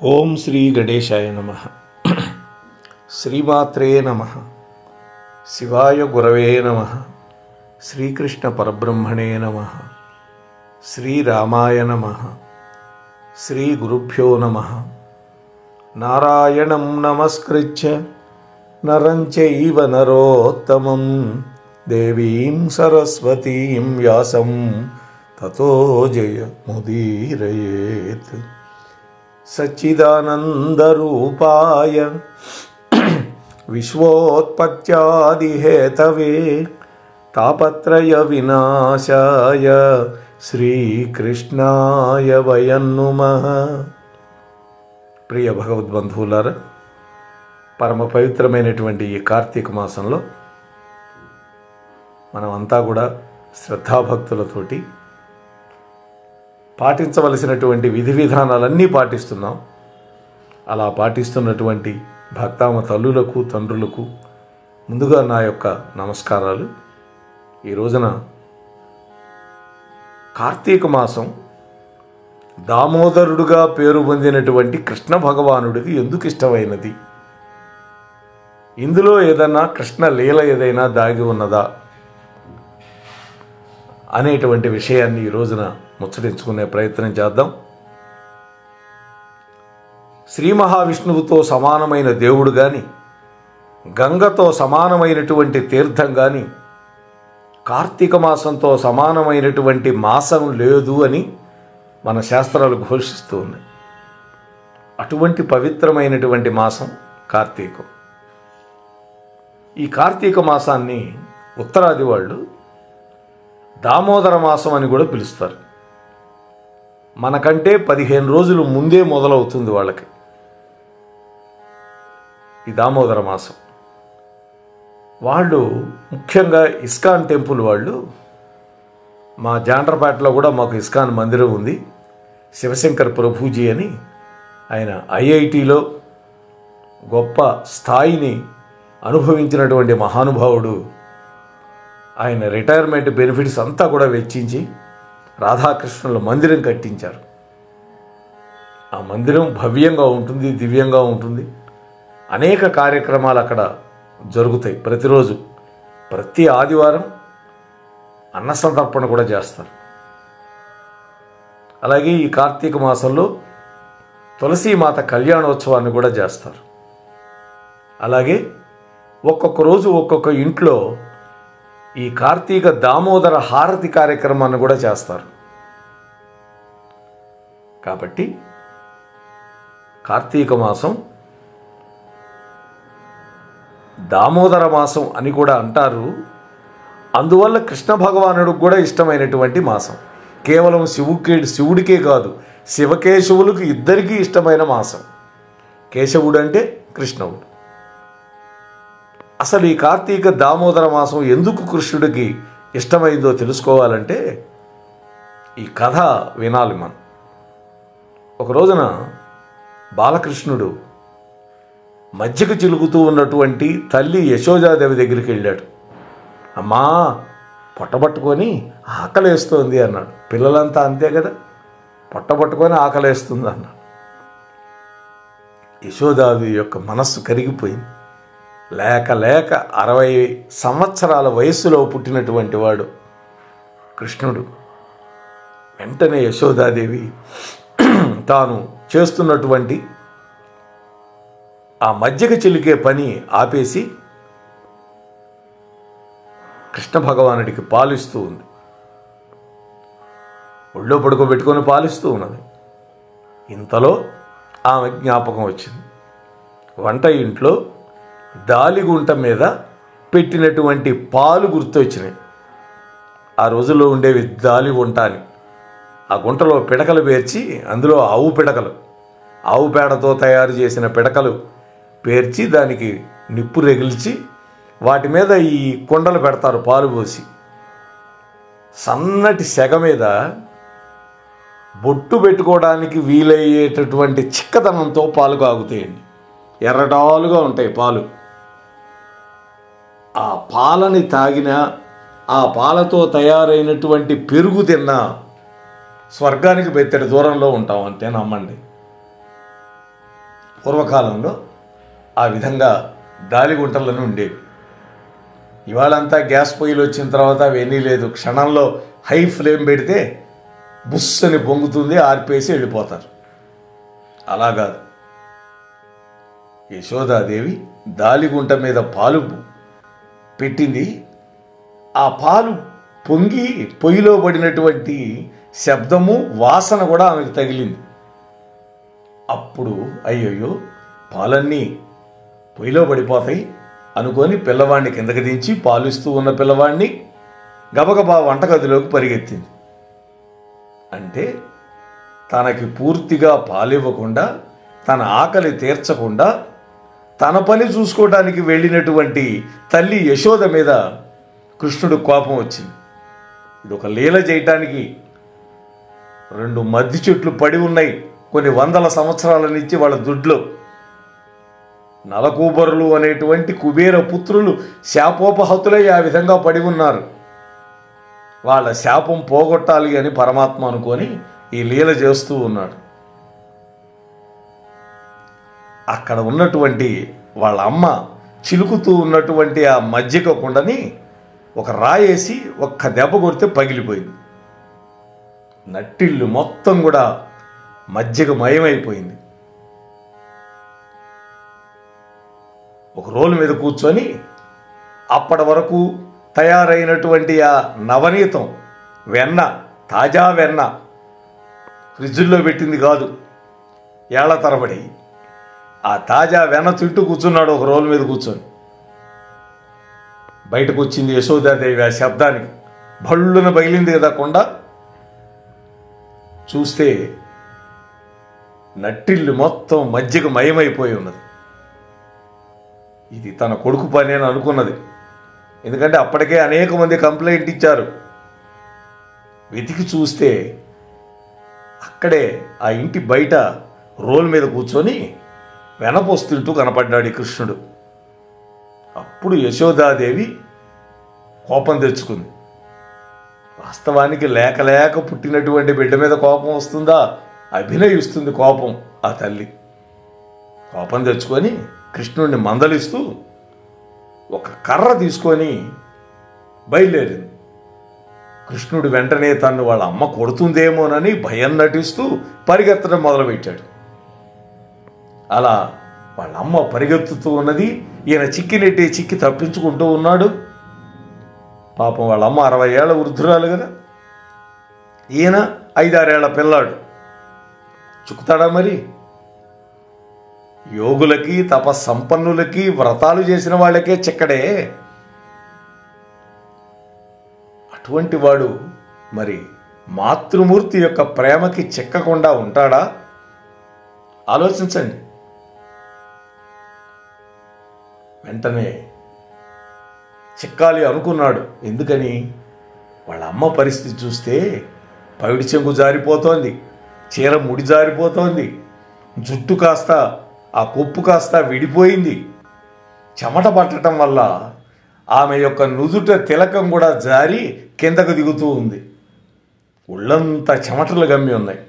ఓం శ్రీ గణేశాయ నమః. శ్రీమాత్రే నమః. శివాయ గురవే నమః. శ్రీకృష్ణ పరబ్రహ్మణే నమః. శ్రీరామాయ నమః. శ్రీ గురుభ్యో నమః. నారాయణం నమస్కృత్య నరం చైవ నరోత్తమం దేవీం సరస్వతీం వ్యాసం తతో జయముదీరయేత్. సచ్చిదానందరూపాయ విశ్వోత్పత్యాదిహేతవే తాపత్రయ వినాశాయ శ్రీకృష్ణాయ వయం నమః. ప్రియ భగవద్బంధువులారా, పరమ పవిత్రమైనటువంటి ఈ కార్తీక మాసంలో మనమంతా కూడా శ్రద్ధాభక్తులతోటి పాటించవలసినటువంటి విధి విధానాలన్నీ పాటిస్తున్నాం. అలా పాటిస్తున్నటువంటి భక్తామ తల్లులకు తండ్రులకు ముందుగా నా యొక్క నమస్కారాలు. ఈ రోజున కార్తీక మాసం దామోదరుడుగా పేరు పొందినటువంటి కృష్ణ భగవానుడికి ఎందుకు ఇష్టమైనది, ఇందులో ఏదన్నా కృష్ణ లీల ఏదైనా దాగి ఉన్నదా అనేటువంటి విషయాన్ని ఈ రోజున ముచ్చటించుకునే ప్రయత్నం చేద్దాం. శ్రీ మహావిష్ణువుతో సమానమైన దేవుడు కానీ, గంగతో సమానమైనటువంటి తీర్థం కానీ, కార్తీక మాసంతో సమానమైనటువంటి మాసం లేదు అని మన శాస్త్రాలు ఘోషిస్తూ ఉన్నాయి. అటువంటి పవిత్రమైనటువంటి మాసం కార్తీకం. ఈ కార్తీక మాసాన్ని ఉత్తరాది వాళ్ళు దామోదర మాసం అని కూడా పిలుస్తారు. మనకంటే 15 రోజులు ముందే మొదలవుతుంది వాళ్ళకి ఈ దామోదర మాసం. వాళ్ళు ముఖ్యంగా ఇస్కాన్ టెంపుల్ వాళ్ళు, మా జాండ్రపేటలో కూడా మాకు ఇస్కాన్ మందిరం ఉంది. శివశంకర్ ప్రభుజీ అని, ఆయన ఐఐటిలో గొప్ప స్థాయిని అనుభవించినటువంటి మహానుభావుడు. ఆయన రిటైర్మెంట్ బెనిఫిట్స్ అంతా కూడా వెచ్చించి రాధాకృష్ణుల మందిరం కట్టించారు. ఆ మందిరం భవ్యంగా ఉంటుంది, దివ్యంగా ఉంటుంది. అనేక కార్యక్రమాలు అక్కడ జరుగుతాయి. ప్రతిరోజు, ప్రతి ఆదివారం అన్న సంతర్పణ కూడా చేస్తారు. అలాగే ఈ కార్తీక మాసంలో తులసీమాత కళ్యాణోత్సవాన్ని కూడా చేస్తారు. అలాగే ఒక్కొక్క రోజు ఒక్కొక్క ఇంట్లో ఈ కార్తీక దామోదర హారతి కార్యక్రమాన్ని కూడా చేస్తారు. కాబట్టి కార్తీక మాసం దామోదర మాసం అని కూడా అంటారు. అందువల్ల కృష్ణ భగవానుడికి కూడా ఇష్టమైనటువంటి మాసం. కేవలం శివుడికే కాదు, శివకేశవులకు ఇద్దరికీ ఇష్టమైన మాసం. కేశవుడు అంటే కృష్ణవుడు. అసలు ఈ కార్తీక దామోదర మాసం ఎందుకు కృష్ణుడికి ఇష్టమైందో తెలుసుకోవాలంటే ఈ కథ వినాలి మనం. ఒక రోజున బాలకృష్ణుడు మజ్జిగ చిలుకుతూ ఉన్నటువంటి తల్లి యశోదాదేవి దగ్గరికి వెళ్ళాడు. అమ్మా, పొట్టబట్టుకొని ఆకలేస్తోంది అన్నాడు. పిల్లలంతా అంతే కదా, పొట్టబట్టుకొని ఆకలేస్తుంది అన్నాడు. యశోదాదేవి యొక్క మనస్సు కరిగిపోయింది. లేక 60 సంవత్సరాల వయస్సులో పుట్టినటువంటి వాడు కృష్ణుడు. వెంటనే యశోదాదేవి తాను చేస్తున్నటువంటి ఆ మజ్జిగ చిలికే పని ఆపేసి కృష్ణ భగవానుడికి పాలిస్తూ ఉంది. ఒళ్ళో పడుకోబెట్టుకొని పాలిస్తూ ఉన్నది. ఇంతలో ఆమె జ్ఞాపకం వచ్చింది. వంట ఇంట్లో దాలిగుంట మీద పెట్టినటువంటి పాలు గుర్తొచ్చినాయి. ఆ రోజుల్లో ఉండేవి దాలిగుంట అని. ఆ గుంటలో పిడకలు పేర్చి, అందులో ఆవు పిడకలు, ఆవు పేడతో తయారు చేసిన పిడకలు పేర్చి దానికి నిప్పు రగిల్చి వాటి మీద ఈ కుండలు పెడతారు పాలు పోసి. సన్నటి సెగ మీద బొట్టు పెట్టుకోవడానికి వీలయ్యేటటువంటి చిక్కదనంతో పాలు కాగుతాయండి. ఎర్రడాలుగా ఉంటాయి పాలు. ఆ పాలని తాగినా, ఆ పాలతో తయారైనటువంటి పెరుగు తిన్నా స్వర్గానికి బెత్తడి దూరంలో ఉంటాం, అంతే నమ్మండి. పూర్వకాలంలో ఆ విధంగా దాలిగుంటలను ఉండేవి. ఇవాళంతా గ్యాస్ పొయ్యిలు వచ్చిన తర్వాత అవన్నీ లేదు. క్షణంలో హై ఫ్లేమ్ పెడితే బుస్ అని పొంగుతుంది, ఆర్పేసి వెళ్ళిపోతారు. అలా కాదు. యశోదాదేవి దాలిగుంట మీద పాలు పెట్టింది. ఆ పాలు పొంగి పొయ్యిలో పడినటువంటి శబ్దము, వాసన కూడా ఆమెకు తగిలింది. అప్పుడు అయ్యయ్యో పాలన్నీ పొయ్యిలో పడిపోతాయి అనుకొని పిల్లవాడిని కిందకి దించి పాలిస్తూ ఉన్న పిల్లవాడిని గబగబా వంటగదిలోకి పరిగెత్తింది. అంటే తనకి పూర్తిగా పాలివ్వకుండా, తన ఆకలి తీర్చకుండా తన పని చూసుకోవడానికి వెళ్ళినటువంటి తల్లి యశోద మీద కృష్ణుడు కోపం వచ్చింది. ఇది ఒక లీల చేయటానికి 2 మద్ది చెట్లు పడి ఉన్నాయి కొన్ని వందల సంవత్సరాల నుంచి వాళ్ళ దుడ్లో. నలకూబరులు అనేటువంటి కుబేర పుత్రులు శాపోపహతులై ఆ విధంగా పడి ఉన్నారు. వాళ్ళ శాపం పోగొట్టాలి అని పరమాత్మ అనుకొని ఈ లీల చేస్తూ ఉన్నాడు. అక్కడ ఉన్నటువంటి వాళ్ళ అమ్మ చిలుకుతూ ఉన్నటువంటి ఆ మజ్జిగ కుండని ఒక రాయేసి ఒక్క దెబ్బ కొడితే పగిలిపోయింది. నట్టిల్లు మొత్తం కూడా మజ్జిగ మయమైపోయింది. ఒక రోలు మీద కూర్చొని అప్పటి వరకు తయారైనటువంటి ఆ నవనీతం వెన్న, తాజా వెన్న, ఫ్రిడ్జ్లో పెట్టింది కాదు, ఏళ్ల తరబడి ఆ తాజా వెన్న తింటూ కూర్చున్నాడు ఒక రోలు మీద కూర్చొని. బయటకు వచ్చింది యశోదాదేవి. ఆ శబ్దానికి భళ్ళున బయలింది కదా కొండ. చూస్తే నట్టిల్లు మొత్తం మజ్జిగ మయమైపోయి ఉన్నది. ఇది తన కొడుకు పని అని అనుకున్నది. ఎందుకంటే అప్పటికే అనేక మంది కంప్లైంట్ ఇచ్చారు. వెతికి చూస్తే అక్కడే ఆ ఇంటి బయట రోల్ మీద కూర్చొని వెనపోస్తుంటూ కనపడ్డాడు ఈ కృష్ణుడు. అప్పుడు యశోదాదేవి కోపం తెచ్చుకుంది. వాస్తవానికి లేక లేక పుట్టినటువంటి బిడ్డ మీద కోపం వస్తుందా? అభినయిస్తుంది కోపం ఆ తల్లి. కోపం తెచ్చుకొని కృష్ణుడిని మందలిస్తూ ఒక కర్ర తీసుకొని బయలుదేరింది. కృష్ణుడు వెంటనే తను వాళ్ళ అమ్మ కొడుతుందేమోనని భయం నటిస్తూ పరిగెత్తడం మొదలుపెట్టాడు. అలా వాళ్ళ అమ్మ పరిగెత్తుతూ ఉన్నది. ఈయన చిక్కి చిక్కి తప్పించుకుంటూ ఉన్నాడు. పాపం వాళ్ళ అమ్మ 60 ఏళ్ల వృద్ధురాలు కదా, ఈయన 5-6 ఏళ్ల పిల్లాడు. చుక్కుతాడా మరి? యోగులకి, తపస్సంపన్నులకి, వ్రతాలు చేసిన వాళ్ళకే చిక్కడే. అటువంటి వాడు మరి మాతృమూర్తి యొక్క ప్రేమకి చిక్కకుండా ఉంటాడా? ఆలోచించండి. వెంటనే చిక్కాలి అనుకున్నాడు. ఎందుకని? వాళ్ళ అమ్మ పరిస్థితి చూస్తే పైడి చెంగు జారిపోతోంది, చీర ముడి జారిపోతోంది, జుట్టు కాస్త ఆ కొప్పు కాస్త విడిపోయింది. చెమట పట్టడం వల్ల ఆమె యొక్క నుదుట తిలకం కూడా జారి కిందకు దిగుతూ ఉంది. ఒళ్ళంతా చెమటలు గమ్మి ఉన్నాయి.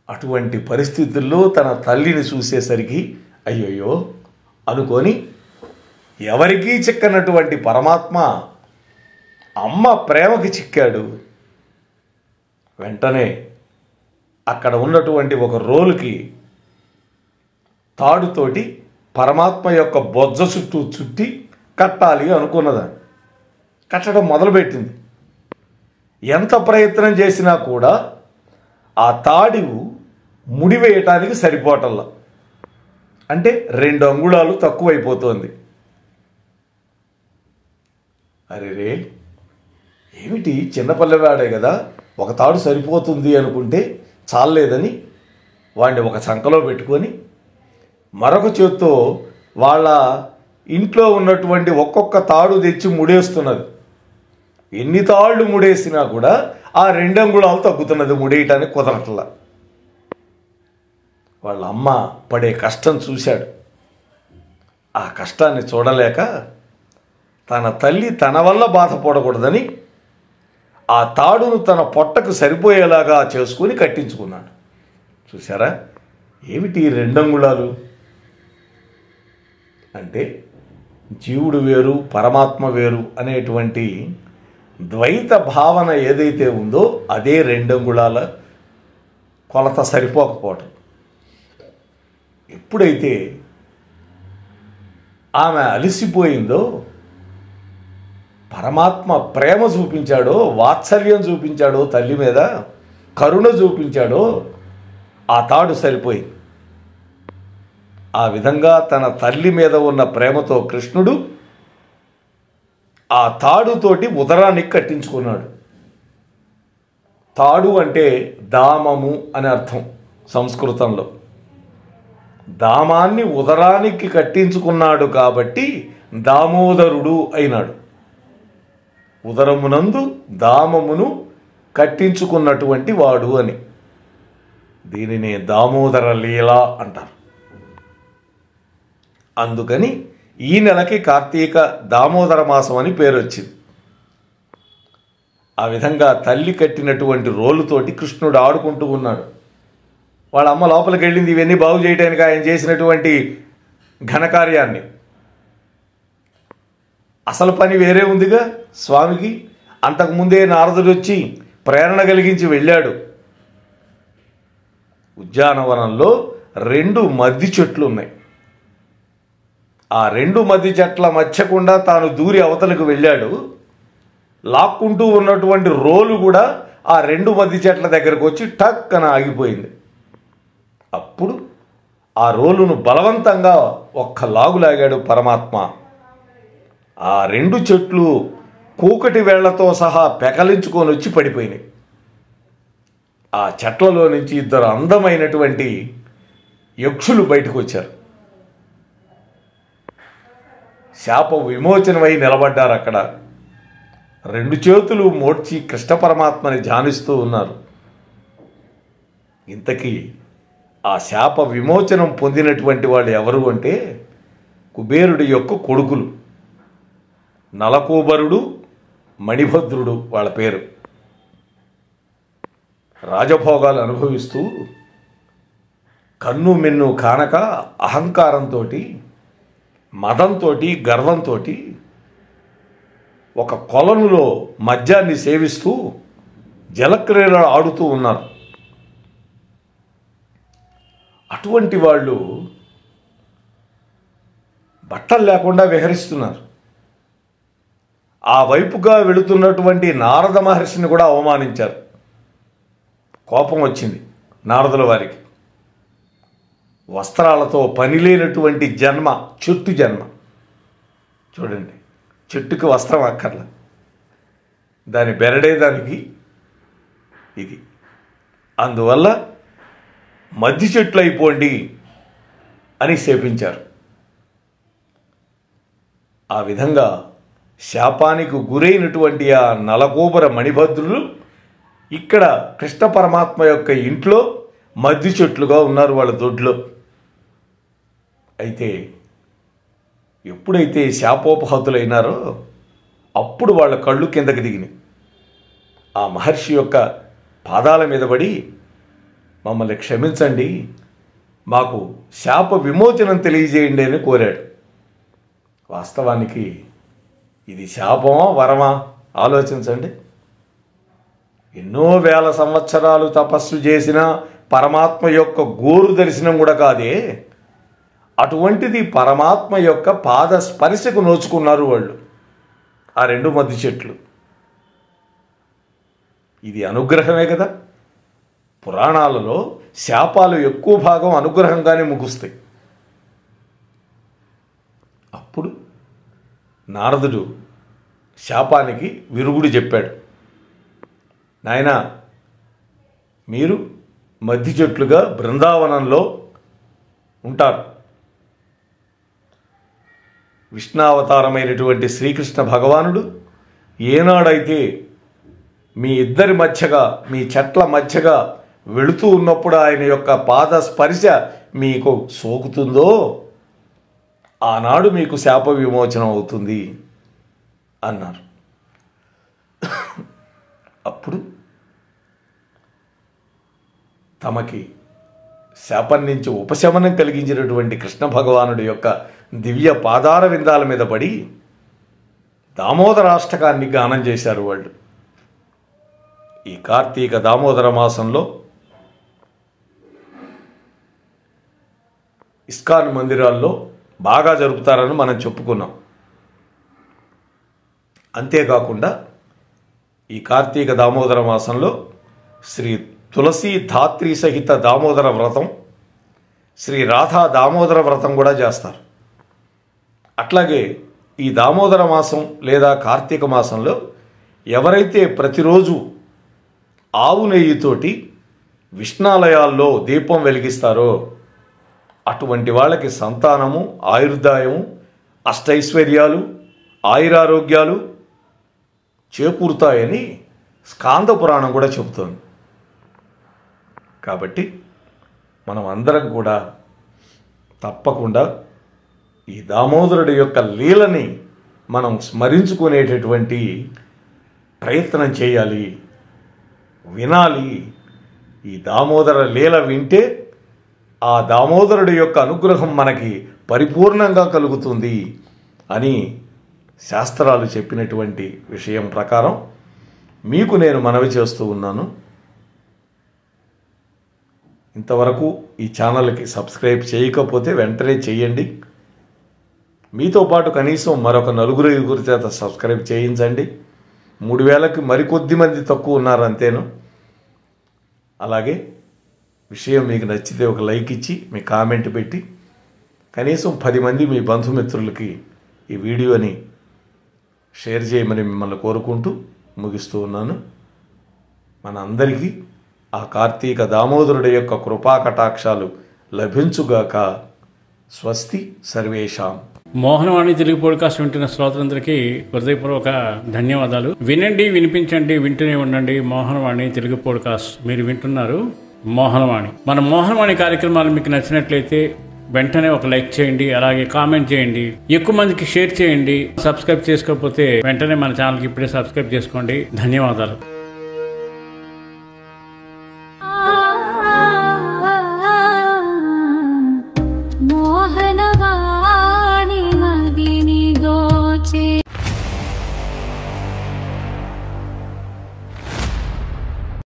అటువంటి పరిస్థితుల్లో తన తల్లిని చూసేసరికి అయ్యయ్యో అనుకొని, ఎవరికీ చిక్కనటువంటి పరమాత్మ అమ్మ ప్రేమకి చిక్కాడు. వెంటనే అక్కడ ఉన్నటువంటి ఒక రోలుకి తాడుతోటి పరమాత్మ యొక్క బొజ్జ చుట్టూ చుట్టి కట్టాలి అనుకున్నదాన్ని. కట్టడం మొదలుపెట్టింది. ఎంత ప్రయత్నం చేసినా కూడా ఆ తాడు ముడివేయటానికి సరిపోవటంలా. అంటే 2 అంగుళాలు తక్కువైపోతోంది. అరే ఏమిటి, చిన్నపల్లెవాడే కదా, ఒక తాడు సరిపోతుంది అనుకుంటే చాలేదని వాడిని ఒక చంకలో పెట్టుకొని మరొక చేత్తో వాళ్ళ ఇంట్లో ఉన్నటువంటి ఒక్కొక్క తాడు తెచ్చి ముడేస్తున్నది. ఎన్ని తాళ్ళు ముడేసినా కూడా ఆ 2 అంగుళాలు తగ్గుతున్నది, ముడేయటానికి కుదరట్లా. వాళ్ళ అమ్మ పడే కష్టం చూశాడు. ఆ కష్టాన్ని చూడలేక తన తల్లి తన వల్ల బాధపడకూడదని ఆ తాడును తన పొట్టకు సరిపోయేలాగా చేసుకుని కట్టించుకున్నాడు. చూసారా, ఏమిటి 2 అంగుళాలు? అంటే జీవుడు వేరు పరమాత్మ వేరు అనేటువంటి ద్వైత భావన ఏదైతే ఉందో అదే 2 అంగుళాల కొలత సరిపోకపోవటం. ఎప్పుడైతే ఆమె అలసిపోయిందో, పరమాత్మ ప్రేమ చూపించాడో, వాత్సల్యం చూపించాడో, తల్లి మీద కరుణ చూపించాడో, ఆ తాడు సరిపోయింది. ఆ విధంగా తన తల్లి మీద ఉన్న ప్రేమతో కృష్ణుడు ఆ తాడుతోటి ఉదరానికి కట్టించుకున్నాడు. తాడు అంటే దామము అని అర్థం సంస్కృతంలో. దామాన్ని ఉదరానికి కట్టించుకున్నాడు కాబట్టి దామోదరుడు అయినాడు. ఉదరమునందు దామమును కట్టించుకున్నటువంటి వాడు అని. దీనిని దామోదర లీల అంటారు. అందుకని ఈ నెలకి కార్తీక దామోదర మాసం అని పేరు వచ్చింది. ఆ విధంగా తల్లి కట్టినటువంటి రోలుతోటి కృష్ణుడు ఆడుకుంటూ ఉన్నాడు. వాళ్ళ అమ్మ లోపలికి వెళ్ళింది ఇవన్నీ బాగు చేయడానికి, ఆయన చేసినటువంటి ఘనకార్యాన్ని. అసలు పని వేరే ఉందిగా స్వామికి. అంతకుముందే నారదుడు వచ్చి ప్రేరణ కలిగించి వెళ్ళాడు. ఉద్యానవనంలో 2 మద్ది చెట్లు ఉన్నాయి. ఆ 2 మద్ది చెట్ల మధ్యకుండా తాను దూరి అవతలకు వెళ్ళాడు. లాక్కుంటూ ఉన్నటువంటి రోలు కూడా ఆ 2 మద్ది చెట్ల దగ్గరకు వచ్చి టక్కన ఆగిపోయింది. అప్పుడు ఆ రోలును బలవంతంగా ఒక్క లాగులాగాడు పరమాత్మ. ఆ 2 చెట్లు కూకటి వేళ్లతో సహా పెకలించుకొని వచ్చి పడిపోయినాయి. ఆ చెట్లలో నుంచి 2 అందమైనటువంటి యక్షులు బయటకు వచ్చారు. శాప విమోచనమై నిలబడ్డారు అక్కడ. 2 చేతులు మోడ్చి కృష్ణ పరమాత్మని ధ్యానిస్తూ ఉన్నారు. ఇంతకీ ఆ శాప విమోచనం పొందినటువంటి వాళ్ళు ఎవరు అంటే కుబేరుడి యొక్క కొడుకులు నలకూబరుడు, మణిభద్రుడు వాళ్ళ పేరు. రాజభోగాలు అనుభవిస్తూ కన్ను మిన్ను కానక అహంకారంతో, మదంతో, గర్వంతో ఒక కొలనులో మద్యాన్ని సేవిస్తూ జలక్రీడలు ఆడుతూ ఉన్నారు. అటువంటి వాళ్ళు బట్టలు లేకుండా విహరిస్తున్నారు. ఆ వైపుగా వెళుతున్నటువంటి నారద మహర్షిని కూడా అవమానించారు. కోపం వచ్చింది నారదుల వారికి. వస్త్రాలతో పని లేనటువంటి జన్మ, చెట్టు జన్మ. చూడండి, చెట్టుకి వస్త్రం అక్కర్ల, దాని బెరడేదానికి ఇది. అందువల్ల మద్ది చెట్లు అయిపోండి అని శపించారు. ఆ విధంగా శాపానికి గురైనటువంటి ఆ నలకూబర మణిభద్రులు ఇక్కడ కృష్ణ పరమాత్మ యొక్క ఇంట్లో మద్ది చెట్లుగా ఉన్నారు వాళ్ళ దొడ్లో. అయితే ఎప్పుడైతే శాపోపహతులైనారో అప్పుడు వాళ్ళ కళ్ళు కిందకి దిగినాయి. ఆ మహర్షి యొక్క పాదాల మీద పడి మమ్మల్ని క్షమించండి, మాకు శాప విమోచనం తెలియజేయండి అని కోరాడు. వాస్తవానికి ఇది శాపమా వరమా ఆలోచించండి. ఎన్నో వేల సంవత్సరాలు తపస్సు చేసిన పరమాత్మ యొక్క గోరు దర్శనం కూడా కాదే. అటువంటిది పరమాత్మ యొక్క పాద స్పర్శకు నోచుకున్నారు వాళ్ళు, ఆ 2 మద్ది చెట్లు. ఇది అనుగ్రహమే కదా. పురాణాలలో శాపాలు ఎక్కువ భాగం అనుగ్రహంగానే ముగుస్తాయి. అప్పుడు నారదుడు శాపానికి విరుగుడు చెప్పాడు. నాయనా, మీరు మద్ది చెట్లుగా బృందావనంలో ఉంటారు. విష్ణావతారమైనటువంటి శ్రీకృష్ణ భగవానుడు ఏనాడైతే మీ ఇద్దరి మధ్యగా, మీ చెట్ల మధ్యగా వెళుతూ ఉన్నప్పుడు ఆయన యొక్క పాద స్పర్శ మీకు సోకుతుందో ఆనాడు మీకు శాప విమోచనం అవుతుంది అన్నారు. అప్పుడు తమకి శాపం నుంచి ఉపశమనం కలిగించినటువంటి కృష్ణ భగవానుడి యొక్క దివ్య పాదార విందాల మీద పడి దామోదరాష్టకాన్ని గానం చేశారు వాళ్ళు. ఈ కార్తీక దామోదర మాసంలో ఇస్కాన్ మందిరాల్లో బాగా జరుపుతారని మనం చెప్పుకున్నాం. అంతేకాకుండా ఈ కార్తీక దామోదర మాసంలో శ్రీ తులసీ ధాత్రి సహిత దామోదర వ్రతం, శ్రీ రాధా దామోదర వ్రతం కూడా చేస్తారు. అట్లాగే ఈ దామోదర మాసం లేదా కార్తీక మాసంలో ఎవరైతే ప్రతిరోజు ఆవు నెయ్యితోటి విష్ణాలయాల్లో దీపం వెలిగిస్తారో అటువంటి వాళ్ళకి సంతానము, ఆయుర్దాయము, అష్టైశ్వర్యాలు, ఆయురారోగ్యాలు చేకూరుతాయని స్కాంద పురాణం కూడా చెబుతోంది. కాబట్టి మనం అందరం కూడా తప్పకుండా ఈ దామోదరుడి యొక్క లీలని మనం స్మరించుకునేటటువంటి ప్రయత్నం చేయాలి, వినాలి. ఈ దామోదర లీల వింటే ఆ దామోదరుడి యొక్క అనుగ్రహం మనకి పరిపూర్ణంగా కలుగుతుంది అని శాస్త్రాలు చెప్పినటువంటి విషయం ప్రకారం మీకు నేను మనవి చేస్తూ ఉన్నాను. ఇంతవరకు ఈ ఛానల్కి సబ్స్క్రైబ్ చేయకపోతే వెంటనే చేయండి. మీతో పాటు కనీసం మరొక 4-5 చేత సబ్స్క్రైబ్ చేయించండి. 3000కి మరికొద్ది మంది తక్కువ ఉన్నారు అంతేను. అలాగే విషయం మీకు నచ్చితే ఒక లైక్ ఇచ్చి మీ కామెంట్ పెట్టి కనీసం 10 మంది మీ బంధుమిత్రులకి ఈ వీడియోని షేర్ చేయమని మిమ్మల్ని కోరుకుంటూ ముగిస్తూ ఉన్నాను. మన అందరికీ ఆ కార్తీక దామోదరుడి యొక్క కృపా కటాక్షాలు లభించుగాక. స్వస్తి సర్వేషాం. మోహనవాణి తెలుగు పోడ్కాస్ట్ వింటున్న శ్రోతలందరికీ హృదయపూర్వక ధన్యవాదాలు. వినండి, వినిపించండి, వింటూనే ఉండండి మోహనవాణి తెలుగు పోడ్కాస్ట్. మీరు వింటున్నారు మోహనవాణి. మన మోహనవాణి కార్యక్రమాలు మీకు నచ్చినట్లయితే వెంటనే ఒక లైక్ చేయండి, అలాగే కామెంట్ చేయండి, ఎక్కువ మందికి షేర్ చేయండి. సబ్స్క్రైబ్ చేసుకోకపోతే వెంటనే మన ఛానల్కి ఇప్పుడే సబ్స్క్రైబ్ చేసుకోండి. ధన్యవాదాలు.